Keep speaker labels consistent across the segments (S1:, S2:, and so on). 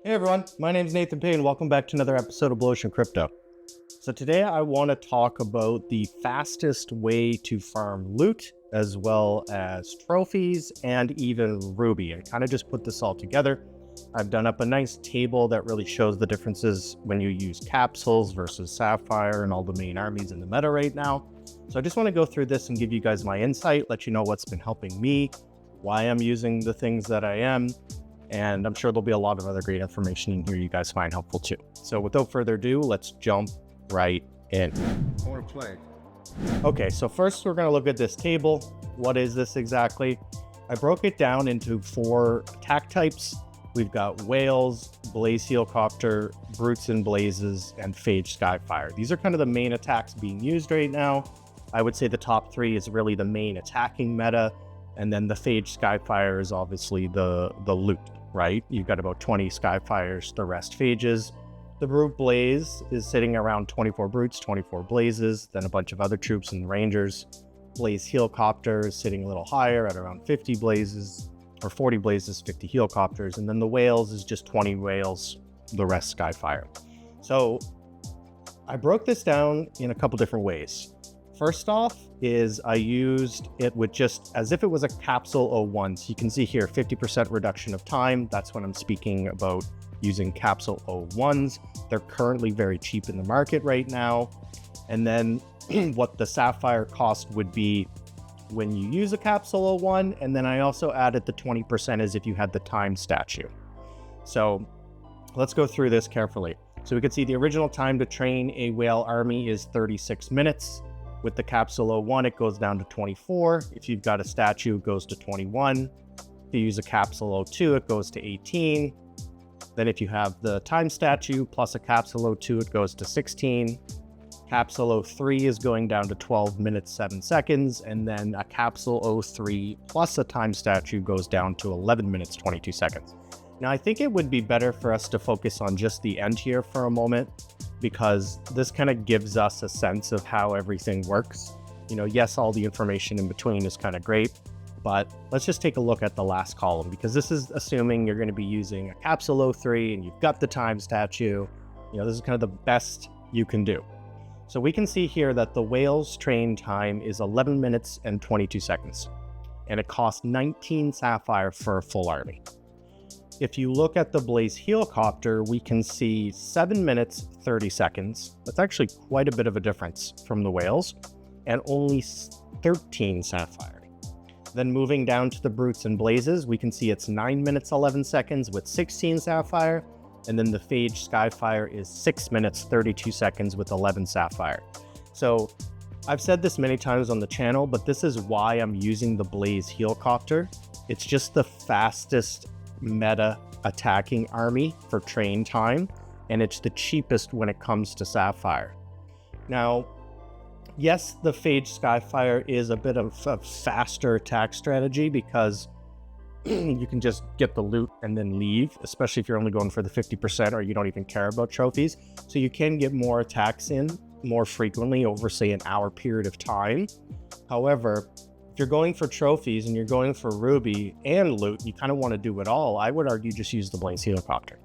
S1: Hey everyone, my name is Nathan Payne. Welcome back to another episode of Blu Ocean Crypto. So today I want to talk about the fastest way to farm loot, as well as trophies and even Ruby, and kind of just put this all together. I've done up a nice table that really shows the differences when you use capsules versus Sapphire and all the main armies in the meta right now. So I just want to go through this and give you guys my insight, let you know what's been helping me, why I'm using the things that I am, and I'm sure there'll be a lot of other great information in here you guys find helpful too. So without further ado, let's jump right in.
S2: I want to play.
S1: Okay, so first we're going to look at this table. What is this exactly? I broke it down into 4 attack types. We've got Whales, Blaze Helicopter, Brutes and Blazes, and Phage Skyfire. These are kind of the main attacks being used right now. I would say the top 3 is really the main attacking meta, and then the Phage Skyfire is obviously the loot, right? You've got about 20 Skyfires, the rest Phages. The Brute Blaze is sitting around 24 Brutes, 24 Blazes, then a bunch of other troops and Rangers. Blaze Helicopter is sitting a little higher at around 50 Blazes, or 40 Blazes, 50 Helicopters, and then the Whales is just 20 Whales, the rest Skyfire. So I broke this down in a couple different ways. First off is I used it with just as if it was a capsule 01. So you can see here 50% reduction of time. That's when I'm speaking about using capsule 01s. They're currently very cheap in the market right now. And then what the Sapphire cost would be when you use a capsule 01. And then I also added the 20% as if you had the time statue. So let's go through this carefully. So we can see the original time to train a whale army is 36 minutes. With the capsule 01, it goes down to 24. If you've got a statue, it goes to 21. If you use a capsule 02, it goes to 18. Then if you have the time statue plus a capsule 02, it goes to 16. Capsule 03 is going down to 12 minutes, 7 seconds. And then a capsule 03 plus a time statue goes down to 11 minutes, 22 seconds. Now, I think it would be better for us to focus on just the end here for a moment, because this kind of gives us a sense of how everything works. You know, yes, all the information in between is kind of great, but let's just take a look at the last column, because this is assuming you're going to be using a capsule 03 and you've got the time statue. You know, this is kind of the best you can do. So we can see here that the Whale's train time is 11 minutes and 22 seconds, and it costs 19 Sapphire for a full army. If you look at the Blaze Helicopter, we can see 7 minutes, 30 seconds. That's actually quite a bit of a difference from the Whales, and only 13 Sapphire. Then moving down to the Brutes and Blazes, we can see it's 9 minutes, 11 seconds with 16 Sapphire, and then the Phage Skyfire is 6 minutes, 32 seconds with 11 Sapphire. So I've said this many times on the channel, but this is why I'm using the Blaze Helicopter. It's just the fastest meta attacking army for train time, and it's the cheapest when it comes to Sapphire. Now, yes, the Phage Skyfire is a bit of a faster attack strategy because you can just get the loot and then leave, especially if you're only going for the 50% or you don't even care about trophies. So you can get more attacks in more frequently over, say, an hour period of time. However, if you're going for trophies and you're going for Ruby and loot, you kind of want to do it all. I would argue just use the Blaze Helicopter.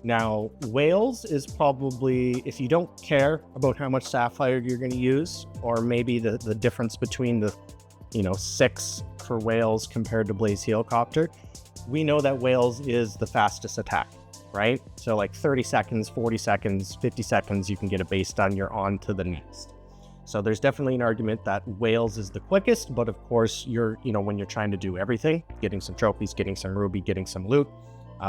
S1: Now, Whales is probably, if you don't care about how much Sapphire you're going to use, or maybe the difference between the 6 for Whales compared to Blaze Helicopter, we know that Whales is the fastest attack, right? So like 30 seconds, 40 seconds, 50 seconds, you can get a base done, you're on to the next. So there's definitely an argument that Whales is the quickest, but of course when you're trying to do everything, getting some trophies, getting some Ruby, getting some loot,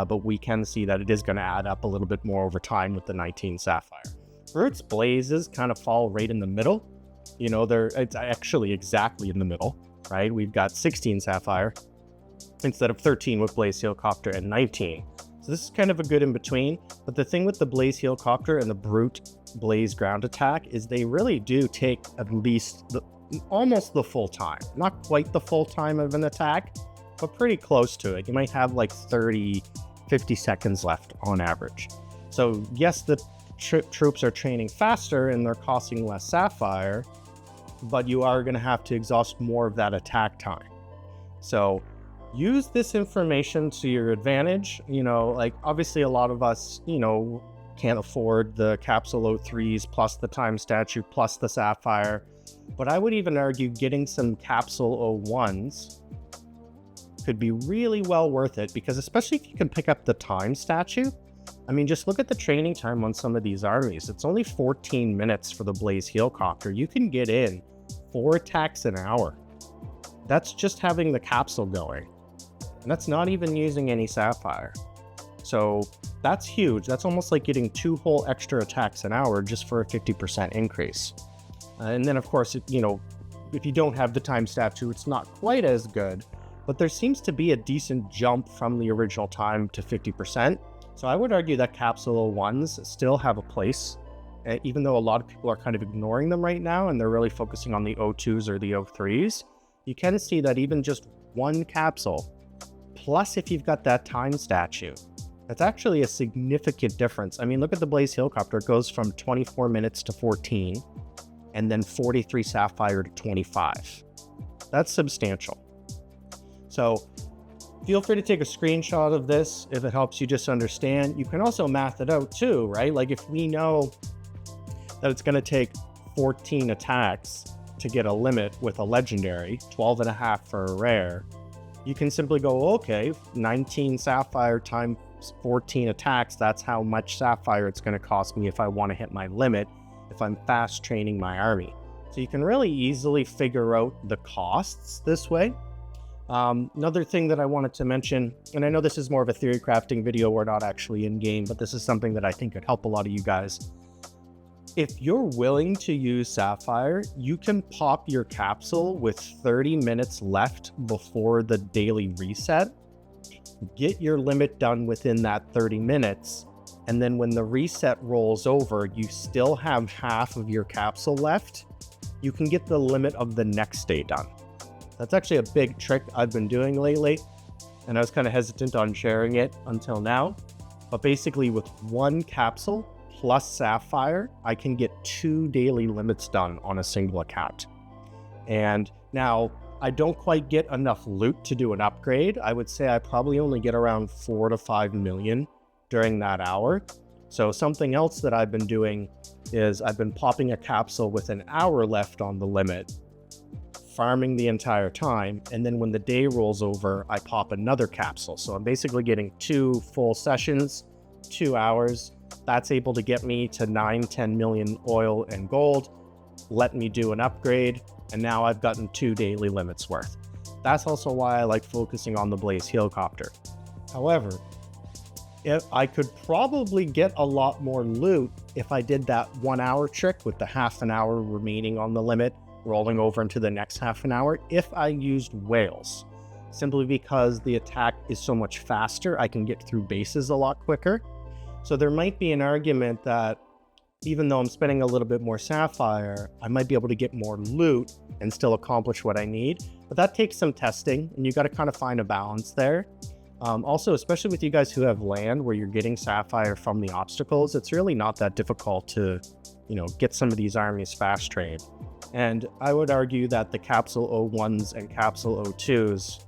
S1: but we can see that it is going to add up a little bit more over time with the 19 Sapphire. Brutes Blazes kind of fall right in the middle. It's actually exactly in the middle, right? We've got 16 Sapphire instead of 13 with Blaze Helicopter and 19. So this is kind of a good in between. But the thing with the Blaze Helicopter and the Brute Blaze ground attack is they really do take at least almost the full time. Not quite the full time of an attack, but pretty close to it. You might have like 30, 50 seconds left on average. So yes, the troops are training faster and they're costing less Sapphire, but you are going to have to exhaust more of that attack time. So use this information to your advantage. Like obviously a lot of us, can't afford the capsule O3s plus the time statue plus the sapphire. But I would even argue getting some capsule O1s could be really well worth it, because especially if you can pick up the time statue. I mean, just look at the training time on some of these armies. It's only 14 minutes for the Blaze Helicopter. You can get in 4 attacks an hour. That's just having the capsule going. And that's not even using any sapphire. So that's huge. That's almost like getting 2 whole extra attacks an hour just for a 50% increase. And then of course, if you don't have the time statue, it's not quite as good, but there seems to be a decent jump from the original time to 50%. So I would argue that capsule O1s still have a place, even though a lot of people are kind of ignoring them right now and they're really focusing on the O2s or the O3s. You can see that even just one capsule, plus if you've got that time statue, that's actually a significant difference. I mean, look at the Blaze Helicopter. It goes from 24 minutes to 14, and then 43 sapphire to 25. That's substantial. So feel free to take a screenshot of this if it helps you just understand. You can also math it out too, right? Like if we know that it's going to take 14 attacks to get a limit with a legendary, 12.5 for a rare, you can simply go, okay, 19 sapphire times 14 attacks, that's how much sapphire it's going to cost me if I want to hit my limit, if I'm fast training my army. So you can really easily figure out the costs this way. Another thing that I wanted to mention, and I know this is more of a theory crafting video, we're not actually in game, but this is something that I think could help a lot of you guys. If you're willing to use sapphire, you can pop your capsule with 30 minutes left before the daily reset. Get your limit done within that 30 minutes. And then when the reset rolls over, you still have half of your capsule left. You can get the limit of the next day done. That's actually a big trick I've been doing lately, and I was kind of hesitant on sharing it until now. But basically with one capsule plus sapphire, I can get 2 daily limits done on a single account. And now I don't quite get enough loot to do an upgrade. I would say I probably only get around 4 to 5 million during that hour. So something else that I've been doing is I've been popping a capsule with an hour left on the limit, farming the entire time, and then when the day rolls over, I pop another capsule. So I'm basically getting 2 full sessions, 2 hours. That's able to get me to 9-10 million oil and gold, let me do an upgrade, and now I've gotten 2 daily limits worth. That's also why I like focusing on the Blaze Helicopter. However, I could probably get a lot more loot if I did that 1 hour trick with the half an hour remaining on the limit, rolling over into the next half an hour, if I used whales. Simply because the attack is so much faster, I can get through bases a lot quicker. So there might be an argument that even though I'm spending a little bit more sapphire, I might be able to get more loot and still accomplish what I need. But that takes some testing, and you got to kind of find a balance there. Also, especially with you guys who have land where you're getting sapphire from the obstacles, it's really not that difficult to, get some of these armies fast trained. And I would argue that the capsule O1s and capsule O2s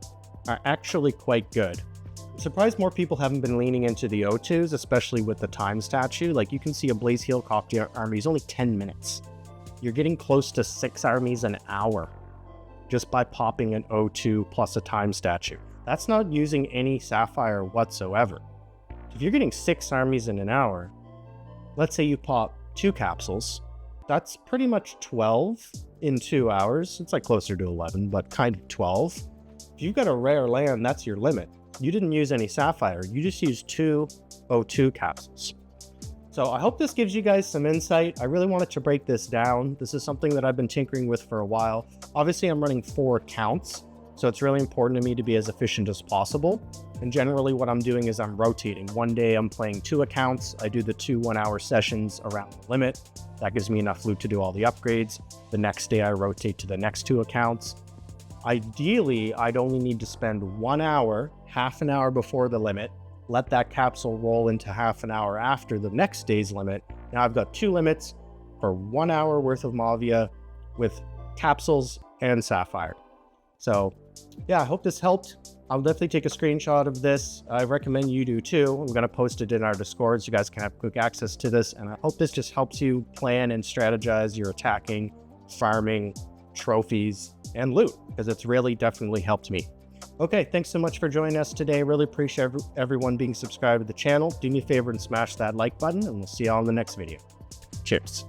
S1: are actually quite good. I'm surprised more people haven't been leaning into the O2s, especially with the time statue. Like you can see a Blaze Helicopter army is only 10 minutes. You're getting close to 6 armies an hour just by popping an O2 plus a time statue. That's not using any sapphire whatsoever. If you're getting 6 armies in an hour, let's say you pop 2 capsules, that's pretty much 12 in 2 hours. It's like closer to 11, but kind of 12. If you've got a rare land, that's your limit. You didn't use any sapphire. You just used 2 O2 capsules. So I hope this gives you guys some insight. I really wanted to break this down. This is something that I've been tinkering with for a while. Obviously, I'm running 4 accounts, so it's really important to me to be as efficient as possible. And generally what I'm doing is I'm rotating. One day I'm playing 2 accounts. I do the 2 1-hour sessions around the limit. That gives me enough loot to do all the upgrades. The next day I rotate to the next 2 accounts. Ideally, I'd only need to spend 1 hour, half an hour before the limit, let that capsule roll into half an hour after the next day's limit. Now I've got 2 limits for 1 hour worth of Mavia with capsules and sapphire. So yeah, I hope this helped. I'll definitely take a screenshot of this. I recommend you do too. I'm going to post it in our Discord so you guys can have quick access to this. And I hope this just helps you plan and strategize your attacking, farming, trophies, and loot, because it's really definitely helped me. Okay, thanks so much for joining us today. Really appreciate everyone being subscribed to the channel. Do me a favor and smash that like button, and we'll see you all in the next video. Cheers.